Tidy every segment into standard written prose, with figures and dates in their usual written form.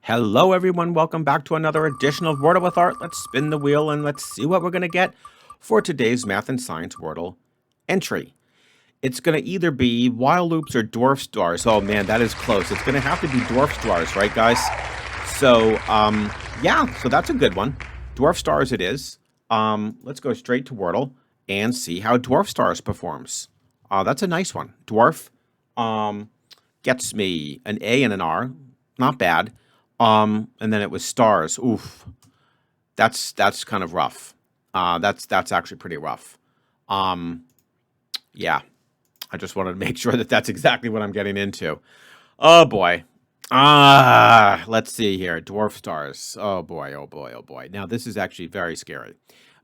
Hello, everyone. Welcome back to another edition of Wordle with Art. Let's spin the wheel and let's see what we're going to get for today's Math and Science Wordle entry. It's going to either be while loops or dwarf stars. Oh, man, that is close. It's going to have to be dwarf stars, right, guys? So, yeah, so that's a good one. Dwarf stars it is. Let's go straight to Wordle and see how dwarf stars performs. That's a nice one. Dwarf gets me an A and an R. Not bad. And then it was stars. Oof. That's kind of rough. That's actually pretty rough. Yeah. I just wanted to make sure that that's exactly what I'm getting into. Oh boy. Let's see here. Dwarf stars. Oh boy, oh boy, oh boy. Now this is actually very scary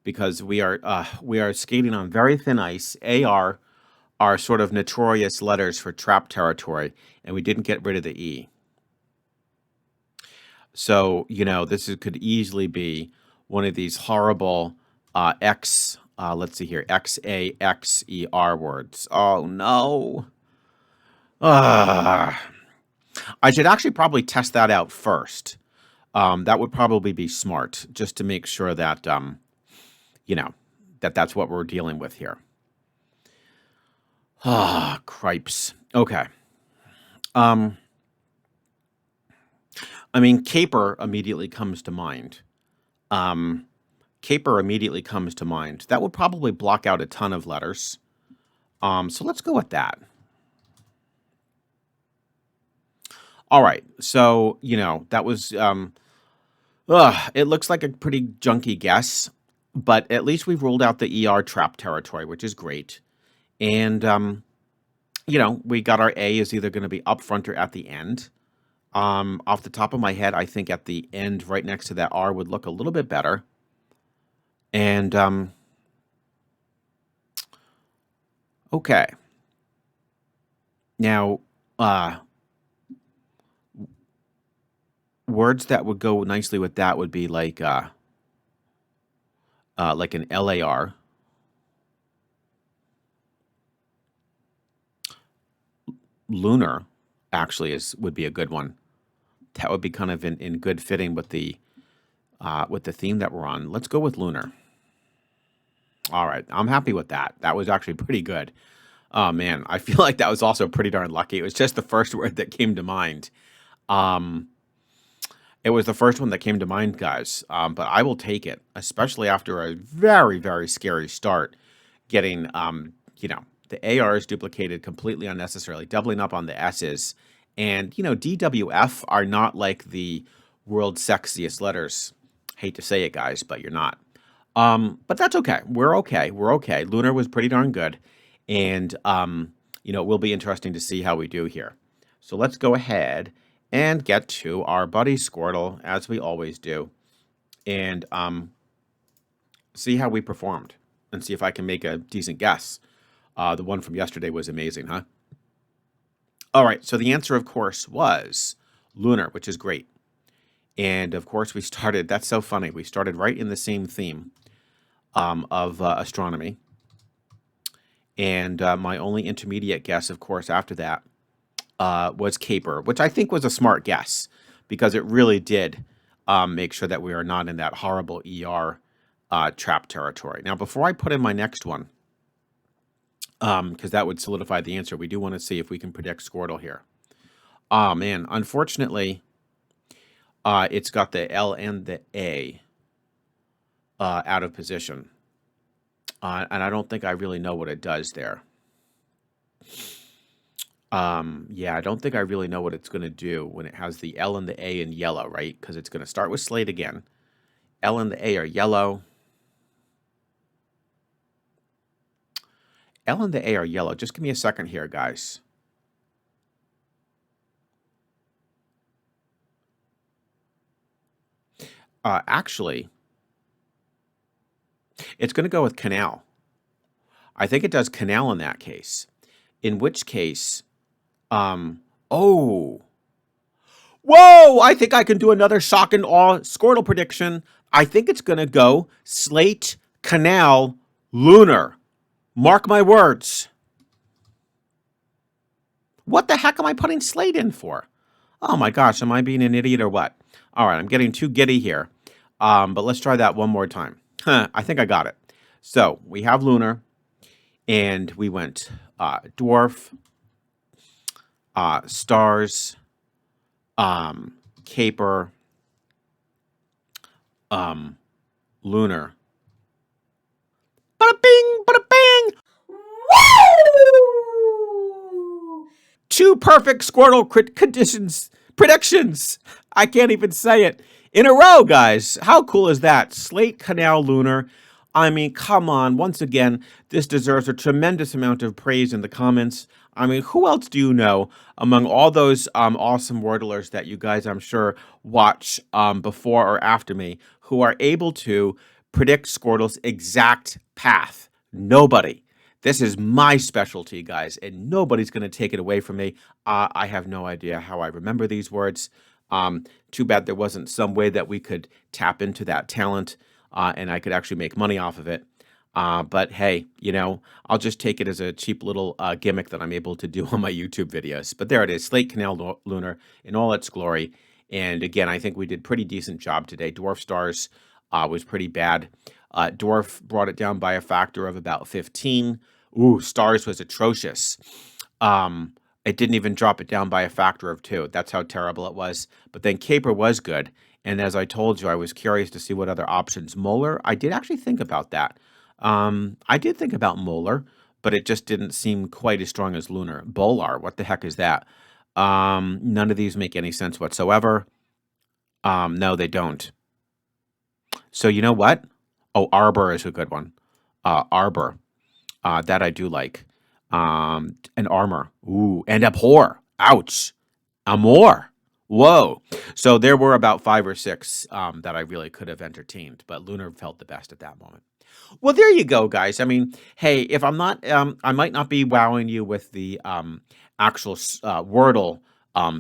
because we are skating on very thin ice. AR are sort of notorious letters for trap territory, and we didn't get rid of the E. So, this could easily be one of these horrible let's see here, XAXER words. Oh, no. I should actually probably test that out first. That would probably be smart, just to make sure that, that's what we're dealing with here. Cripes. Okay. I mean, caper immediately comes to mind. Caper immediately comes to mind. That would probably block out a ton of letters. So let's go with that. All right. So, that was, it looks like a pretty junky guess, but at least we've ruled out the ER trap territory, which is great. And, we got our A is either going to be up front or at the end. Off the top of my head, I think at the end, right next to that R would look a little bit better. And, okay. Now, words that would go nicely with that would be like an LAR. Lunar, actually, would be a good one. That would be kind of in good fitting with the theme that we're on. Let's go with lunar. All right, I'm happy with that. That was actually pretty good. Oh man, I feel like that was also pretty darn lucky. It was just the first word that came to mind. It was the first one that came to mind, guys. But I will take it, especially after a very, very scary start. Getting the ARs duplicated completely unnecessarily, doubling up on the S's. And, DWF are not like the world's sexiest letters. Hate to say it, guys, but you're not. But that's okay. We're okay. We're okay. Lunar was pretty darn good. And, it will be interesting to see how we do here. So let's go ahead and get to our buddy Squirtle, as we always do. And see how we performed. And see if I can make a decent guess. The one from yesterday was amazing, huh? All right, so the answer, of course, was lunar, which is great. And, of course, that's so funny. We started right in the same theme of astronomy. And my only intermediate guess, of course, after that was caper, which I think was a smart guess because it really did make sure that we are not in that horrible ER trap territory. Now, before I put in my next one, because that would solidify the answer. We do want to see if we can predict Scoredle here. Oh, man. Unfortunately, it's got the L and the A out of position. And I don't think I really know what it does there. Yeah, I don't think I really know what it's going to do when it has the L and the A in yellow, right? Because it's going to start with slate again. L and the A are yellow. L and the A are yellow. Just give me a second here, guys. Actually, it's going to go with canal. I think it does canal in that case. In which case, whoa! I think I can do another shock and awe Scoredle prediction. I think it's going to go slate, canal, lunar. Mark my words. What the heck am I putting slate in for? Oh my gosh, am I being an idiot or what? All right, I'm getting too giddy here. But let's try that one more time. I think I got it. So we have lunar, and we went dwarf, stars, caper, lunar. Bada bing, bada bang. Woo! 2 perfect Squirtle conditions predictions. I can't even say it in a row, guys. How cool is that? Slate Canal Lunar. I mean, come on. Once again, this deserves a tremendous amount of praise in the comments. I mean, who else do you know among all those awesome Wordlers that you guys, I'm sure, watch before or after me, who are able to predict Squirtle's exact path? Nobody. This is my specialty, guys, and nobody's going to take it away from me. I have no idea how I remember these words. Too bad there wasn't some way that we could tap into that talent and I could actually make money off of it. But hey, I'll just take it as a cheap little gimmick that I'm able to do on my YouTube videos. But there it is, Slate Canal Lunar in all its glory. And again, I think we did pretty decent job today. Dwarf Stars was pretty bad. Dwarf brought it down by a factor of about 15. Ooh, Stars was atrocious. It didn't even drop it down by a factor of 2. That's how terrible it was. But then Caper was good. And as I told you, I was curious to see what other options. Molar, I did actually think about that. I did think about Molar, but it just didn't seem quite as strong as Lunar. Bolar, what the heck is that? None of these make any sense whatsoever. No, they don't. So you know what? Oh, Arbor is a good one. Arbor. That I do like. And Armor. Ooh, and Abhor. Ouch. Amor. Whoa. So there were about 5 or 6 that I really could have entertained, but Lunar felt the best at that moment. Well, there you go, guys. I mean, hey, if I'm not, I might not be wowing you with the actual Wordle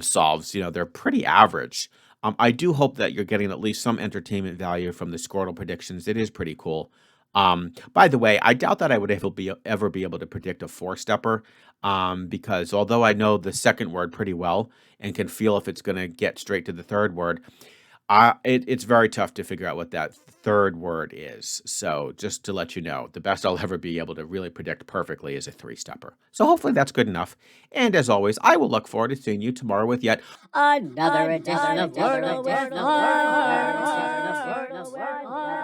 solves. They're pretty average. I do hope that you're getting at least some entertainment value from the Scoredle predictions. It is pretty cool. By the way, I doubt that I would ever be able to predict a 4-stepper because although I know the second word pretty well and can feel if it's going to get straight to the third word, it's very tough to figure out what that third word is. So just to let you know, the best I'll ever be able to really predict perfectly is a 3-stepper. So hopefully that's good enough. And as always, I will look forward to seeing you tomorrow with yet Another edition of Wordle with Stars.